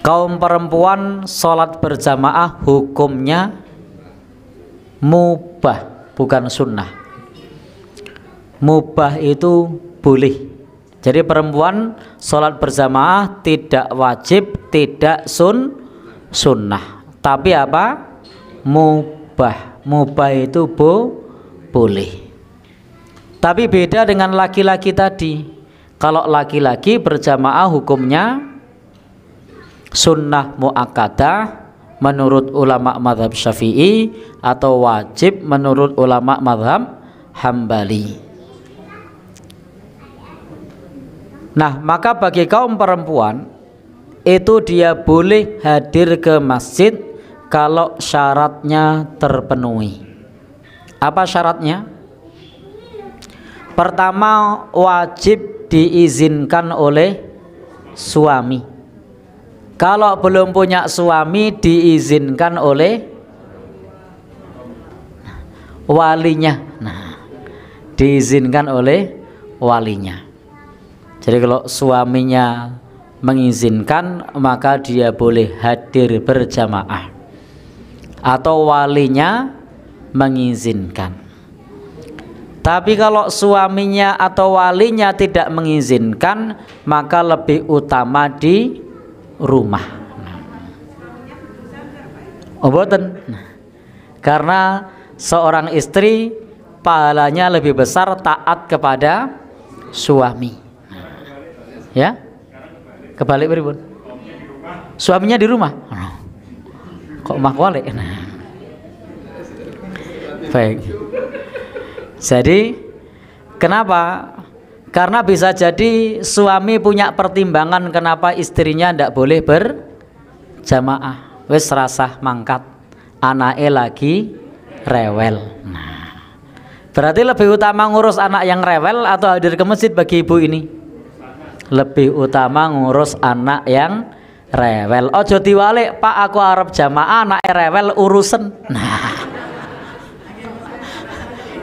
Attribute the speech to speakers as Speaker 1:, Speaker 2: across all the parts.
Speaker 1: Kaum perempuan sholat berjamaah hukumnya mubah, bukan sunnah. Mubah itu boleh. Jadi perempuan sholat berjamaah tidak wajib, tidak sunnah. Tapi apa? Mubah. Mubah itu boleh. Tapi beda dengan laki-laki tadi. Kalau laki-laki berjamaah hukumnya sunnah muakkadah menurut ulama mazhab Syafi'i atau wajib menurut ulama mazhab Hambali. Nah, maka bagi kaum perempuan itu dia boleh hadir ke masjid kalau syaratnya terpenuhi. Apa syaratnya? Pertama, wajib diizinkan oleh suami. Kalau belum punya suami, diizinkan oleh walinya. Nah, diizinkan oleh walinya. Jadi kalau suaminya mengizinkan, maka dia boleh hadir berjamaah. Atau walinya mengizinkan. Tapi kalau suaminya atau walinya tidak mengizinkan, maka lebih utama di rumah. Oboten. Karena seorang istri pahalanya lebih besar taat kepada suami. Ya, kebalik beribun. Suaminya di rumah. Kok mah wale? Baik. Jadi kenapa? Karena bisa jadi suami punya pertimbangan kenapa istrinya tidak boleh berjamaah. Wis rasah mangkat, anake lagi rewel. Nah, berarti lebih utama ngurus anak yang rewel atau hadir ke masjid bagi ibu ini? Lebih utama ngurus anak yang rewel. Ojo diwalik, Pak aku arep jamaah anak rewel urusen. Nah,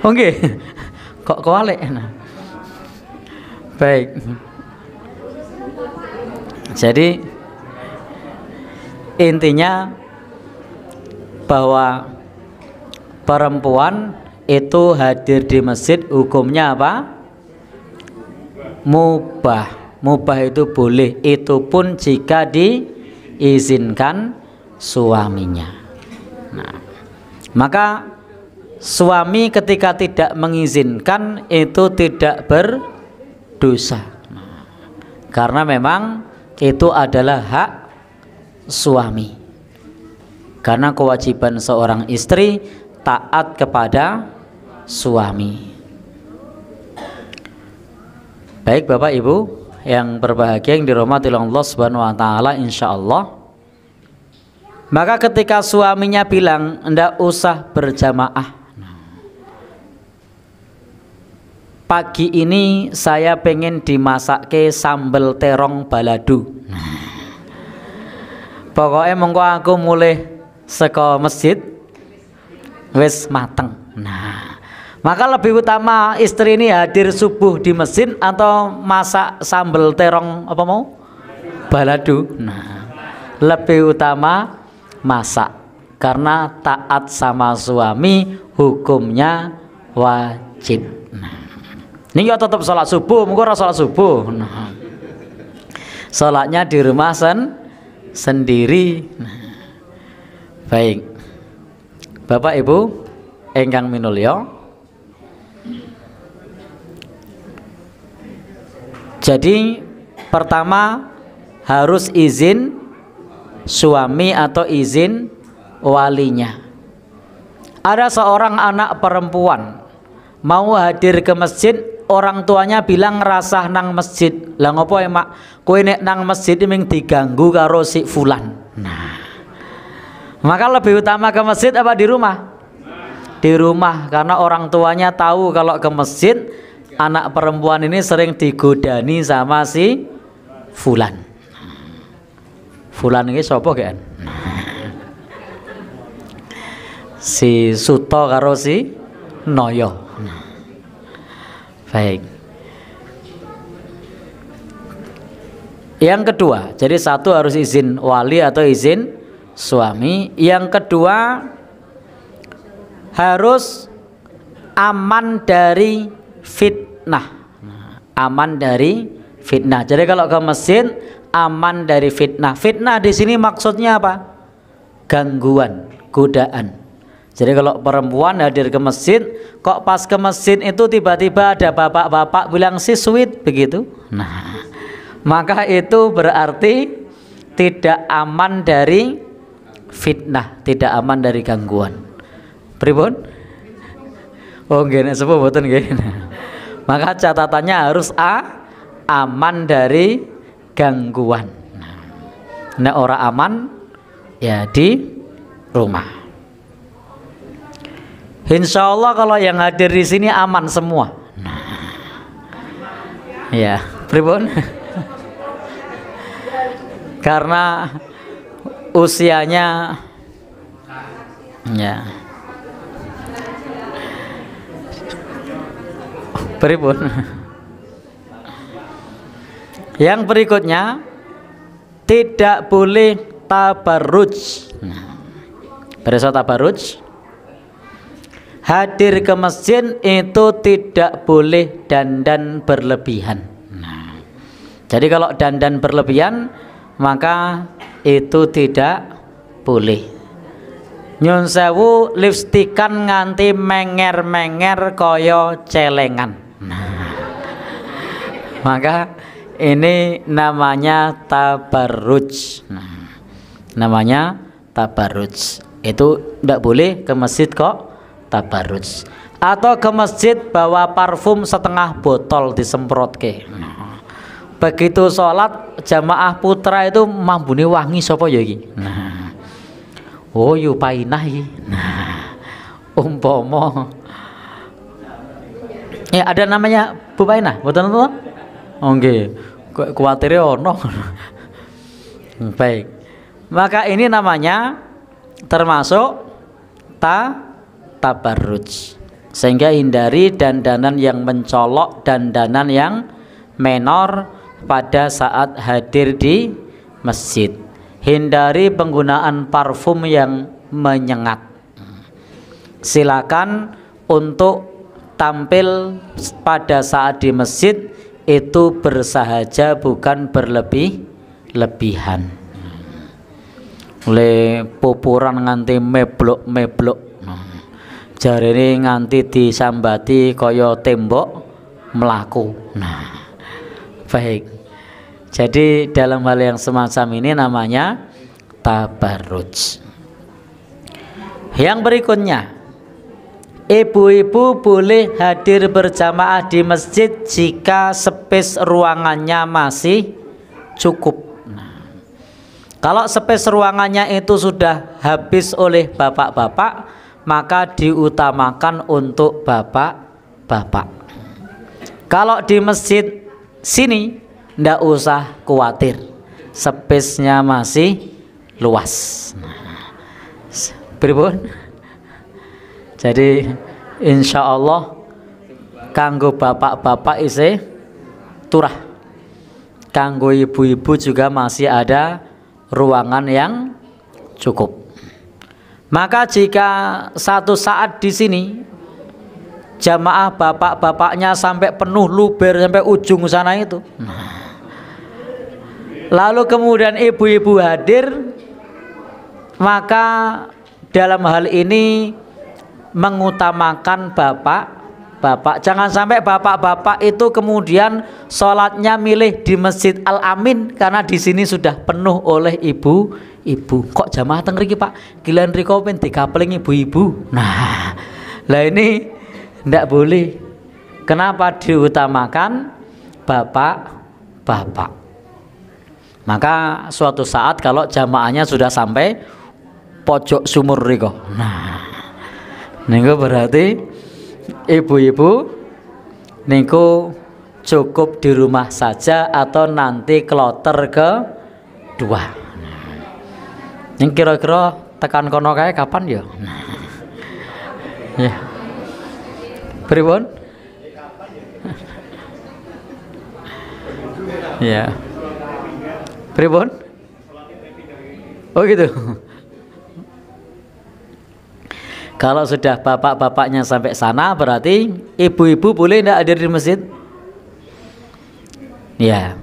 Speaker 1: oke, kok kewalik? Nah, baik. Jadi intinya bahwa perempuan itu hadir di masjid hukumnya apa? Mubah. Mubah itu boleh, itu pun jika diizinkan suaminya. Nah, maka suami ketika tidak mengizinkan itu tidak berdosa. Nah, karena memang itu adalah hak suami. Karena kewajiban seorang istri taat kepada suami. Baik Bapak Ibu yang berbahagia yang dirahmati Allah Subhanahu wa taala, insyaallah. Maka ketika suaminya bilang ndak usah berjamaah, pagi ini saya pengen dimasakke sambel terong balado. Pokoknya mengko aku mulai saka masjid wis mateng. Nah, maka lebih utama istri ini hadir subuh di masjid atau masak sambal terong apa mau? Balado. Nah, lebih utama masak karena taat sama suami hukumnya wajib. Nah, ini ya tetap sholat subuh, mungkin ora sholat subuh. Nah, sholatnya di rumah sendiri. Nah, baik. Bapak Ibu ingkang minulya, jadi pertama harus izin suami atau izin walinya. Ada seorang anak perempuan mau hadir ke masjid, orang tuanya bilang rasah nang masjid. Lah ngopo emak? Kowe nek nang masjid ming diganggu karo si fulan. Nah, maka lebih utama ke masjid apa di rumah? Di rumah, karena orang tuanya tahu kalau ke masjid anak perempuan ini sering digodani sama si fulan. Fulan ini sapa kan? Si Suto karo si Noyo. Baik. Yang kedua, jadi satu harus izin wali atau izin suami. Yang kedua harus aman dari fitnah. Aman dari fitnah. Jadi kalau ke masjid aman dari fitnah. Fitnah di sini maksudnya apa? Gangguan, godaan. Jadi kalau perempuan hadir ke masjid, kok pas ke masjid itu tiba-tiba ada bapak-bapak bilang si sweet begitu. Nah, maka itu berarti tidak aman dari fitnah, tidak aman dari gangguan. Pripun? Oh nggih, sepuh mboten nggih. Maka catatannya harus aman dari gangguan. Nah, ora aman ya di rumah. Insya Allah kalau yang hadir di sini aman semua. Nah, ya, pripun? Karena usianya ya pripun. Yang berikutnya tidak boleh tabarruj. Pada tabarruj hadir ke masjid itu tidak boleh dandan berlebihan. Jadi kalau dandan berlebihan maka itu tidak boleh. Nyun sewu lipstikan nganti menger-menger koyo celengan. Maka ini namanya tabarruj. Namanya tabarruj. Itu tidak boleh ke masjid kok tabarruj. Atau ke masjid bawa parfum setengah botol disemprotke. Begitu sholat jamaah putra itu mambune wangi sapa ya iki? Nah. Oh yu painah iki. Nah. Umpama ya ada namanya Bu Painah, mboten to? Oh nggih. Kuwatire ono. Baik. Maka ini namanya termasuk tabarruj. Sehingga hindari dandanan yang mencolok, dandanan yang menor pada saat hadir di masjid. Hindari penggunaan parfum yang menyengat. Silakan untuk tampil pada saat di masjid itu bersahaja, bukan berlebihan. Oleh pupuran nganti meblok-meblok. Jarene nganti disambati kaya tembok melaku. Nah, baik. Jadi dalam hal yang semacam ini namanya tabarruj. Yang berikutnya, ibu-ibu boleh hadir berjamaah di masjid jika space ruangannya masih cukup. Nah, kalau space ruangannya itu sudah habis oleh bapak-bapak, maka diutamakan untuk bapak-bapak. Kalau di masjid sini ndak usah khawatir, space-nya masih luas. Pripun? Jadi insya Allah kanggo bapak-bapak isih turah, kanggo ibu-ibu juga masih ada ruangan yang cukup. Maka jika satu saat di sini jamaah bapak-bapaknya sampai penuh luber sampai ujung sana itu, lalu kemudian ibu-ibu hadir, maka dalam hal ini mengutamakan bapak-bapak. Jangan sampai bapak-bapak itu kemudian sholatnya milih di Masjid Al-Amin karena di sini sudah penuh oleh ibu-ibu. Kok jamaah teng mriki Pak? Gilan riko pen dikapling ibu-ibu. Nah, lah ini ndak boleh. Kenapa diutamakan bapak-bapak? Maka suatu saat kalau jamaahnya sudah sampai pojok sumur riko, nah niku berarti ibu-ibu niku cukup di rumah saja atau nanti kloter kedua. Ini kira-kira tekan kono kae kapan ya? Ya. Pripun? Ya. Pripun? Oh gitu. Kalau sudah bapak-bapaknya sampai sana, berarti ibu-ibu boleh tidak hadir di masjid? Ya.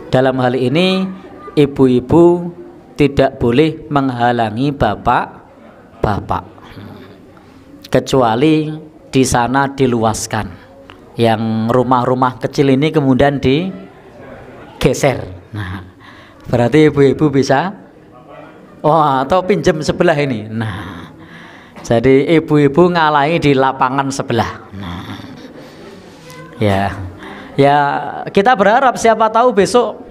Speaker 1: Dalam hal ini ibu-ibu tidak boleh menghalangi bapak-bapak, kecuali di sana diluaskan. Yang rumah-rumah kecil ini kemudian digeser. Nah, berarti ibu-ibu bisa, atau pinjam sebelah ini. Nah, jadi ibu-ibu ngalahi di lapangan sebelah. Nah, ya kita berharap siapa tahu besok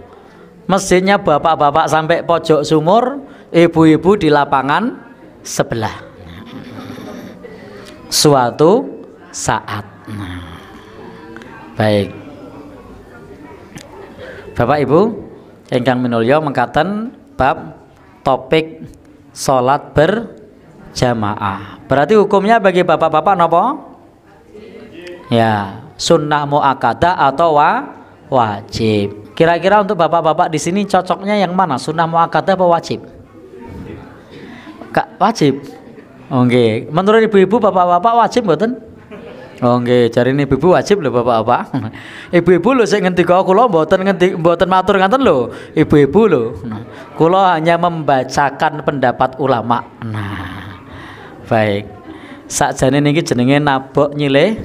Speaker 1: masjidnya bapak-bapak sampai pojok sumur, ibu-ibu di lapangan sebelah. Suatu saat. Nah, baik. Bapak Ibu ingkang minulya mengkaten bab topik salat berjamaah. Berarti hukumnya bagi bapak-bapak napa? Ya, sunnah muakkadah atau wajib. Kira-kira untuk bapak-bapak di sini cocoknya yang mana? Sunnah muakkadah apa wajib? Wajib. Oke, menurut ibu-ibu bapak-bapak wajib mboten? Oke, cari ini ibu wajib lho bapak-bapak. Ibu-ibu lho sing ngendika kula mboten matur ngaten lho. Ibu-ibu lho. Kula hanya membacakan pendapat ulama. Nah, baik. Sakjane niki jenenge nabok nyilih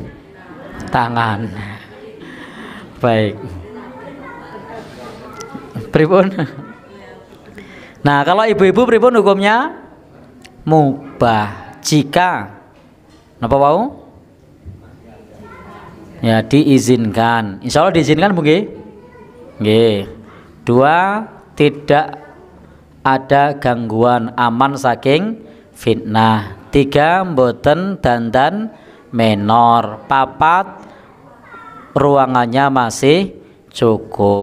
Speaker 1: tangan. Baik. Pripun? Nah, kalau ibu-ibu pripun hukumnya? Mubah jika napa wau? Ya, diizinkan. Insya Allah diizinkan mungkin. Nggih. 2, tidak ada gangguan, aman saking fitnah. 3, mboten dandan menor. 4, ruangannya masih cukup.